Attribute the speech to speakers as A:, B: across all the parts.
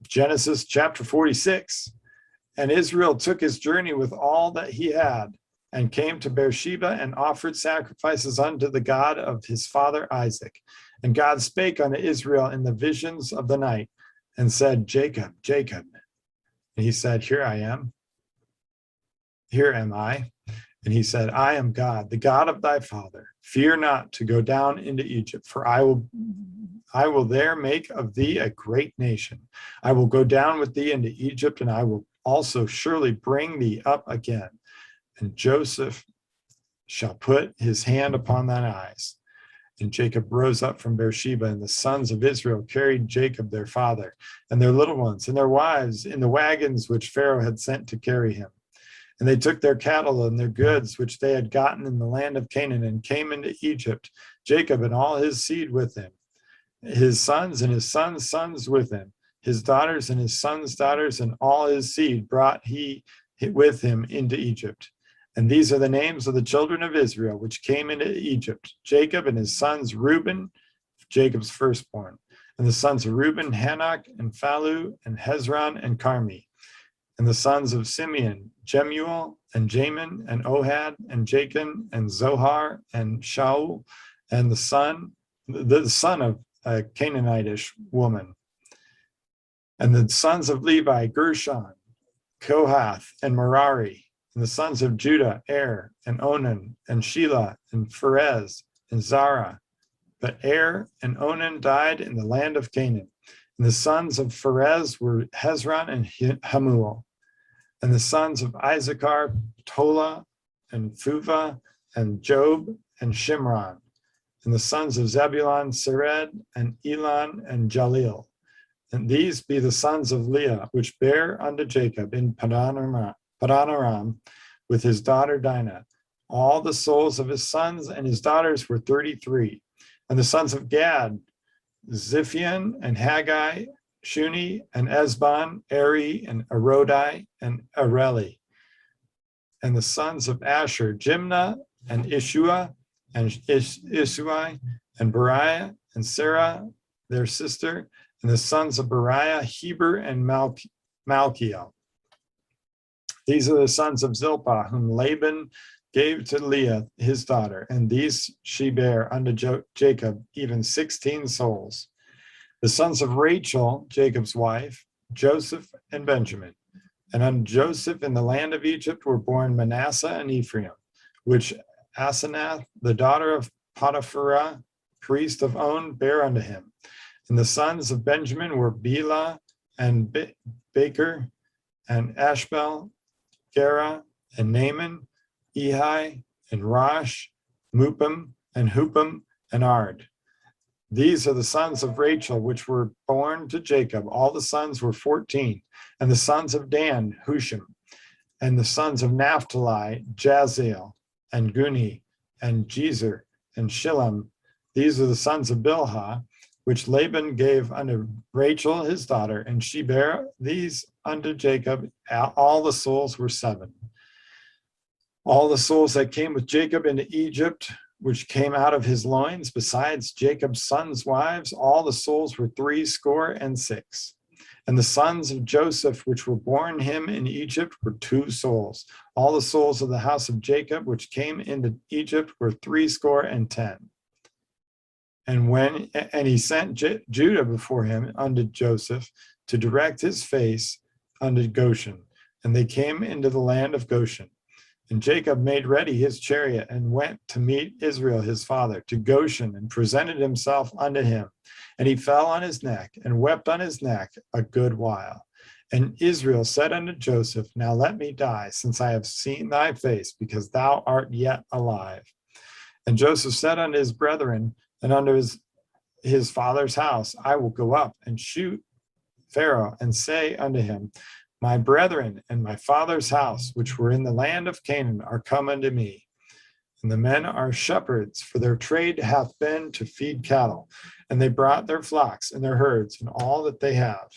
A: Genesis chapter 46. And Israel took his journey with all that he had, and came to Beersheba, and offered sacrifices unto the God of his father Isaac. And God spake unto Israel in the visions of the night, and said, Jacob, Jacob. And he said, Here I am. Here am I. And he said, I am God, the God of thy father. Fear not to go down into Egypt, for I will there make of thee a great nation. I will go down with thee into Egypt, and I will also surely bring thee up again. And Joseph shall put his hand upon thine eyes. And Jacob rose up from Beersheba, and the sons of Israel carried Jacob their father, and their little ones, and their wives in the wagons which Pharaoh had sent to carry him. And they took their cattle and their goods, which they had gotten in the land of Canaan, and came into Egypt, Jacob and all his seed with him, his sons and his sons' sons with him, his daughters and his sons' daughters, and all his seed brought he with him into Egypt. And these are the names of the children of Israel, which came into Egypt: Jacob and his sons Reuben, Jacob's firstborn, and the sons of Reuben, Hanok, and Phalu, and Hezron, and Carmi. And the sons of Simeon, Jemuel, and Jamin, and Ohad, and Jachin, and Zohar, and Shaul, and the son of a Canaanitish woman. And the sons of Levi, Gershon, Kohath, and Merari. And the sons of Judah, Er, and Onan, and Shelah, and Pharez, and Zara. But Er and Onan died in the land of Canaan. And the sons of Pharez were Hezron and Hamuel. And the sons of Issachar, Tola, and Phuvah, and Job, and Shimron. And the sons of Zebulun, Sered, and Elon, and Jalil. And these be the sons of Leah, which bare unto Jacob in Padan Aram with his daughter Dinah. All the souls of his sons and his daughters were 33. And the sons of Gad, Ziphion, and Haggai, Shuni, and Esbon, Eri, and Arodi, and Areli. And the sons of Asher, Jimnah, and Ishua, and Isui, and Beriah, and Sarah, their sister. And the sons of Beriah, Heber, and Malchiel. These are the sons of Zilpah, whom Laban gave to Leah his daughter, and these she bare unto Jacob, even 16 souls. The sons of Rachel, Jacob's wife, Joseph and Benjamin. And unto Joseph in the land of Egypt were born Manasseh and Ephraim, which Asenath, the daughter of Potiphera, priest of On, bare unto him. And the sons of Benjamin were Bela and Baker, and Ashbel, Gera, and Naaman, Ehi, and Rosh, Mupim, and Hupim, and Ard. These are the sons of Rachel, which were born to Jacob. All the sons were 14. And the sons of Dan, Hushim. And the sons of Naphtali, Jaziel, and Guni, and Jezer, and Shillem. These are the sons of Bilhah, which Laban gave unto Rachel his daughter, and she bare these unto Jacob. All the souls were 7. All the souls that came with Jacob into Egypt, which came out of his loins, besides Jacob's sons' wives, all the souls were 66. And the sons of Joseph, which were born him in Egypt, were 2 souls. All the souls of the house of Jacob, which came into Egypt, were 70. And he sent Judah before him unto Joseph to direct his face unto Goshen. And they came into the land of Goshen. And Jacob made ready his chariot and went to meet Israel his father to Goshen, and presented himself unto him. And he fell on his neck and wept on his neck a good while. And Israel said unto Joseph, Now let me die, since I have seen thy face, because thou art yet alive. And Joseph said unto his brethren and unto his father's house, I will go up and shoot Pharaoh, and say unto him, My brethren and my father's house, which were in the land of Canaan, are come unto me. And the men are shepherds, for their trade hath been to feed cattle. And they brought their flocks and their herds and all that they have.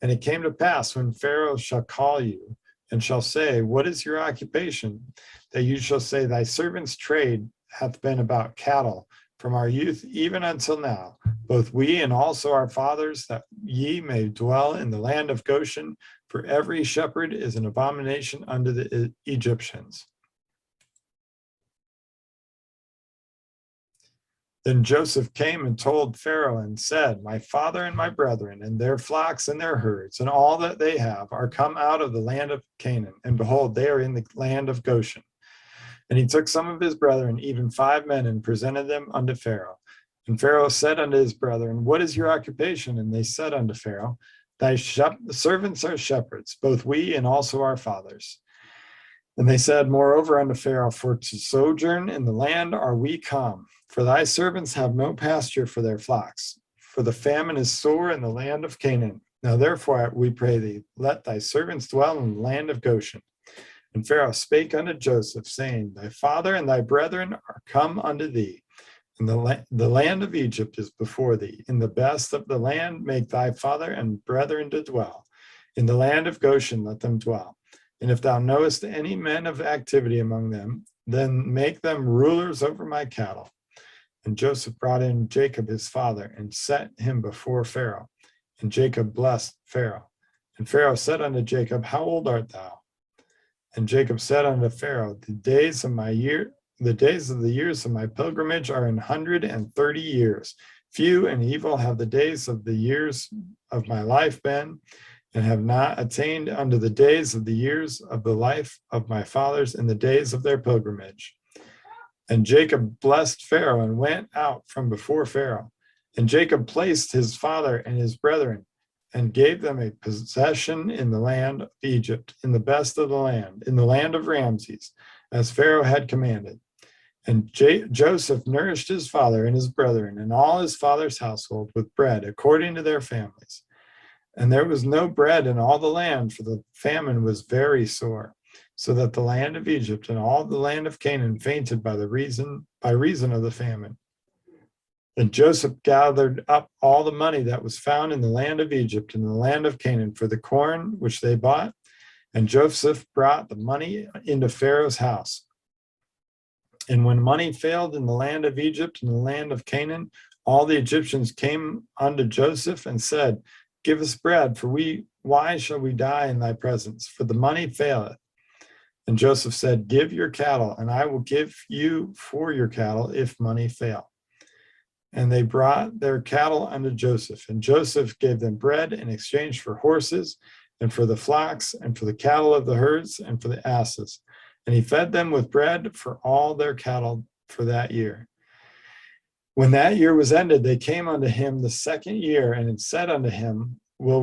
A: And it came to pass, when Pharaoh shall call you, and shall say, What is your occupation? That you shall say, Thy servant's trade hath been about cattle, from our youth even until now, both we and also our fathers, that ye may dwell in the land of Goshen, for every shepherd is an abomination unto the Egyptians. Then Joseph came and told Pharaoh and said, my father and my brethren and their flocks and their herds and all that they have are come out of the land of Canaan, and behold, they are in the land of Goshen. And he took some of his brethren, even 5 men, and presented them unto Pharaoh. And Pharaoh said unto his brethren, what is your occupation? And they said unto Pharaoh, thy servants are shepherds, both we and also our fathers. And they said moreover unto Pharaoh, for to sojourn in the land are we come, for thy servants have no pasture for their flocks, for the famine is sore in the land of Canaan. Now therefore we pray thee, let thy servants dwell in the land of Goshen. And Pharaoh spake unto Joseph, saying, thy father and thy brethren are come unto thee, and the land of Egypt is before thee. In the best of the land make thy father and brethren to dwell. In the land of Goshen let them dwell. And if thou knowest any men of activity among them, then make them rulers over my cattle. And Joseph brought in Jacob his father, and set him before Pharaoh. And Jacob blessed Pharaoh. And Pharaoh said unto Jacob, how old art thou? And Jacob said unto Pharaoh, the days of the years of my pilgrimage are 130 years. Few and evil have the days of the years of my life been, and have not attained unto the days of the years of the life of my fathers in the days of their pilgrimage. And Jacob blessed Pharaoh and went out from before Pharaoh. And Jacob placed his father and his brethren, and gave them a possession in the land of Egypt, in the best of the land, in the land of Ramses, as Pharaoh had commanded. And Joseph nourished his father and his brethren and all his father's household with bread according to their families. And there was no bread in all the land, for the famine was very sore, so that the land of Egypt and all the land of Canaan fainted by reason of the famine. And Joseph gathered up all the money that was found in the land of Egypt and the land of Canaan for the corn which they bought. And Joseph brought the money into Pharaoh's house. And when money failed in the land of Egypt and the land of Canaan, all the Egyptians came unto Joseph and said, give us bread, for why shall we die in thy presence? For the money faileth. And Joseph said, give your cattle, and I will give you for your cattle if money fail. And they brought their cattle unto Joseph, and Joseph gave them bread in exchange for horses, and for the flocks, and for the cattle of the herds, and for the asses. And he fed them with bread for all their cattle for that year. When that year was ended, they came unto him the second year, and had said unto him, we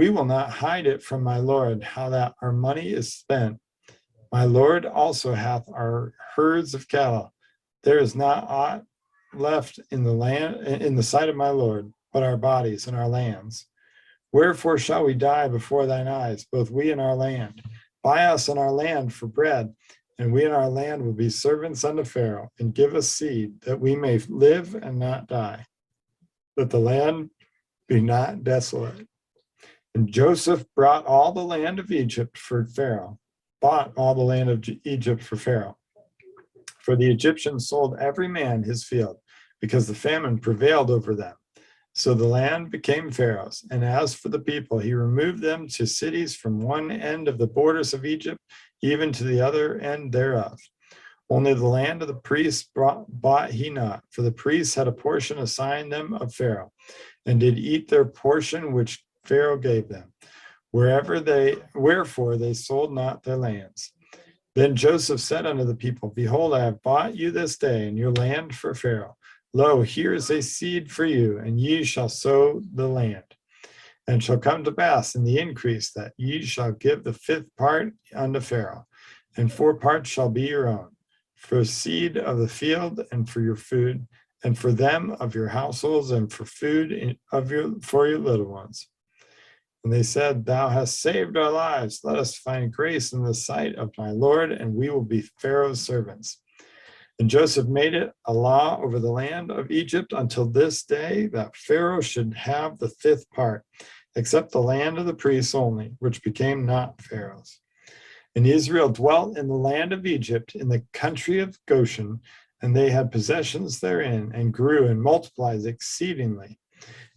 A: will not hide it from my lord, how that our money is spent. My lord also hath our herds of cattle. There is not aught left in the land, in the sight of my lord, but our bodies and our lands. Wherefore shall we die before thine eyes, both we and our land? Buy us and our land for bread, and we and our land will be servants unto Pharaoh, and give us seed, that we may live and not die, that the land be not desolate. And Joseph brought all the land of Egypt for Pharaoh, bought all the land of Egypt for Pharaoh. For the Egyptians sold every man his field, because the famine prevailed over them. So the land became Pharaoh's. And as for the people, he removed them to cities from one end of the borders of Egypt, even to the other end thereof. Only the land of the priests bought he not, for the priests had a portion assigned them of Pharaoh, and did eat their portion which Pharaoh gave them. Wherefore they sold not their lands. Then Joseph said unto the people, behold, I have bought you this day and your land for Pharaoh. Lo, here is a seed for you, and ye shall sow the land. And it shall come to pass in the increase that ye shall give the 5th part unto Pharaoh, and 4 parts shall be your own, for seed of the field and for your food, and for them of your households, and for food for your little ones. And they said, thou hast saved our lives. Let us find grace in the sight of my Lord, and we will be Pharaoh's servants. And Joseph made it a law over the land of Egypt until this day that Pharaoh should have the 5th part, except the land of the priests only, which became not Pharaoh's. And Israel dwelt in the land of Egypt, in the country of Goshen, and they had possessions therein, and grew and multiplied exceedingly.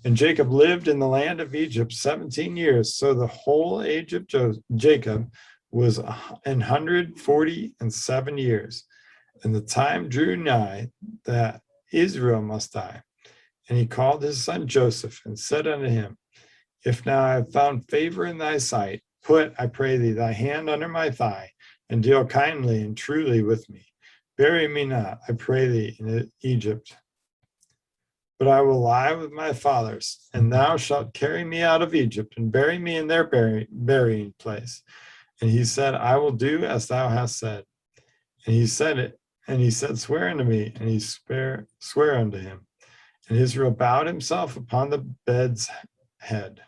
A: And Jacob lived in the land of Egypt 17 years. So the whole age of Jacob was 147 years. And the time drew nigh that Israel must die. And he called his son Joseph and said unto him, If now I have found favor in thy sight, put, I pray thee, thy hand under my thigh, and deal kindly and truly with me. Bury me not, I pray thee, in Egypt. But I will lie with my fathers, and thou shalt carry me out of Egypt, and bury me in their burying place. And he said, I will do as thou hast said. And he said it, and he said, Swear unto me, and he swear unto him. And Israel bowed himself upon the bed's head.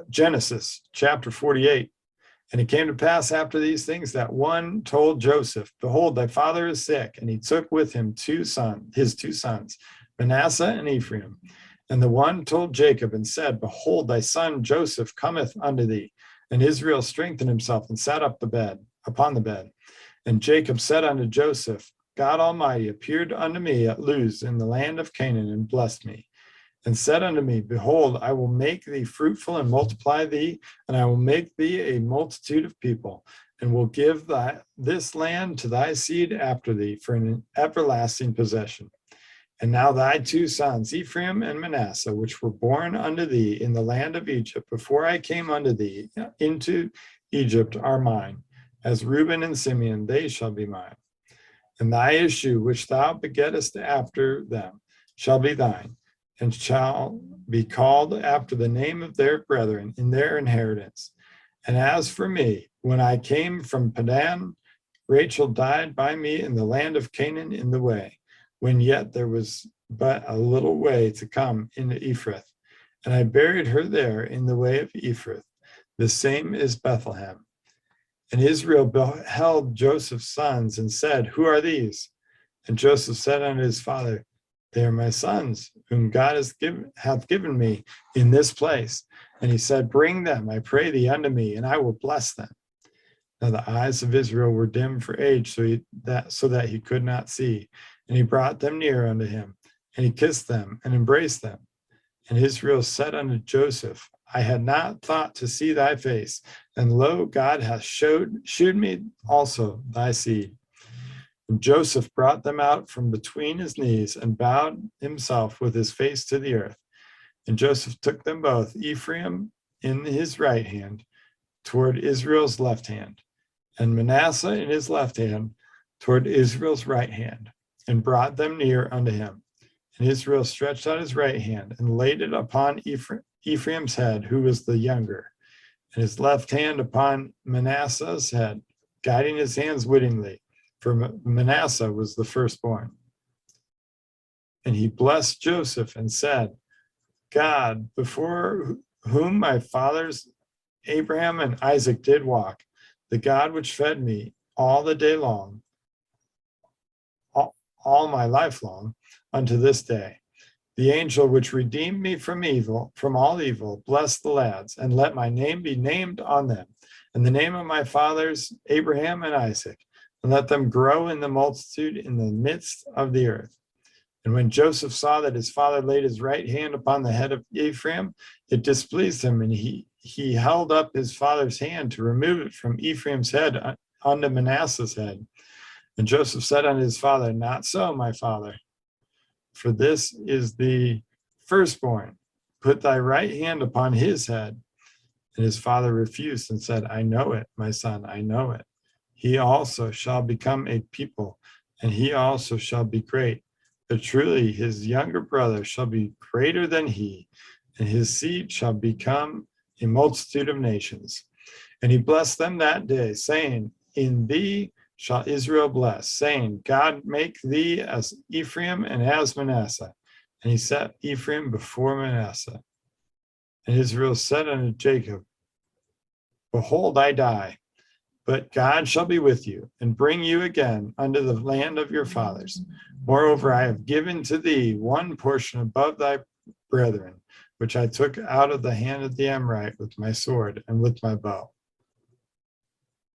A: Genesis chapter 48. And it came to pass after these things that one told Joseph, Behold, thy father is sick. And he took with him his two sons, Manasseh and Ephraim. And the one told Jacob and said, Behold, thy son Joseph cometh unto thee. And Israel strengthened himself and sat upon the bed. And Jacob said unto Joseph, God Almighty appeared unto me at Luz in the land of Canaan, and blessed me, and said unto me, Behold, I will make thee fruitful and multiply thee, and I will make thee a multitude of people, and will give this land to thy seed after thee for an everlasting possession. And now thy two sons, Ephraim and Manasseh, which were born unto thee in the land of Egypt, before I came unto thee into Egypt, are mine. As Reuben and Simeon, they shall be mine. And thy issue, which thou begettest after them, shall be thine, and shall be called after the name of their brethren in their inheritance. And as for me, when I came from Padan, Rachel died by me in the land of Canaan in the way, when yet there was but a little way to come into Ephrath. And I buried her there in the way of Ephrath. The same is Bethlehem. And Israel beheld Joseph's sons and said, Who are these? And Joseph said unto his father, They are my sons, whom God hath given me in this place. And he said, Bring them, I pray thee, unto me, and I will bless them. Now the eyes of Israel were dim for age, so that he could not see. And he brought them near unto him, and he kissed them and embraced them. And Israel said unto Joseph, I had not thought to see thy face, and lo, God hath shewed me also thy seed. And Joseph brought them out from between his knees, and bowed himself with his face to the earth. And Joseph took them both, Ephraim in his right hand, toward Israel's left hand, and Manasseh in his left hand, toward Israel's right hand, and brought them near unto him. And Israel stretched out his right hand, and laid it upon Ephraim's head, who was the younger, and his left hand upon Manasseh's head, guiding his hands wittingly, for Manasseh was the firstborn. And he blessed Joseph and said, God, before whom my fathers Abraham and Isaac did walk, the God which fed me all the day long, all my life long, unto this day. The angel which redeemed me from all evil, bless the lads, and let my name be named on them, and the name of my fathers Abraham and Isaac, and let them grow in the multitude in the midst of the earth. And when Joseph saw that his father laid his right hand upon the head of Ephraim, it displeased him, and he held up his father's hand to remove it from Ephraim's head unto Manasseh's head. And Joseph said unto his father, Not so, my father, for this is the firstborn. Put thy right hand upon his head. And his father refused and said, I know it, my son, I know it. He also shall become a people, and he also shall be great. But truly his younger brother shall be greater than he, and his seed shall become a multitude of nations. And he blessed them that day, saying, In thee shall Israel bless, saying, God make thee as Ephraim and as Manasseh. And he set Ephraim before Manasseh. And Israel said unto Jacob, Behold, I die, but God shall be with you, and bring you again unto the land of your fathers. Moreover, I have given to thee one portion above thy brethren, which I took out of the hand of the Amorite with my sword and with my bow.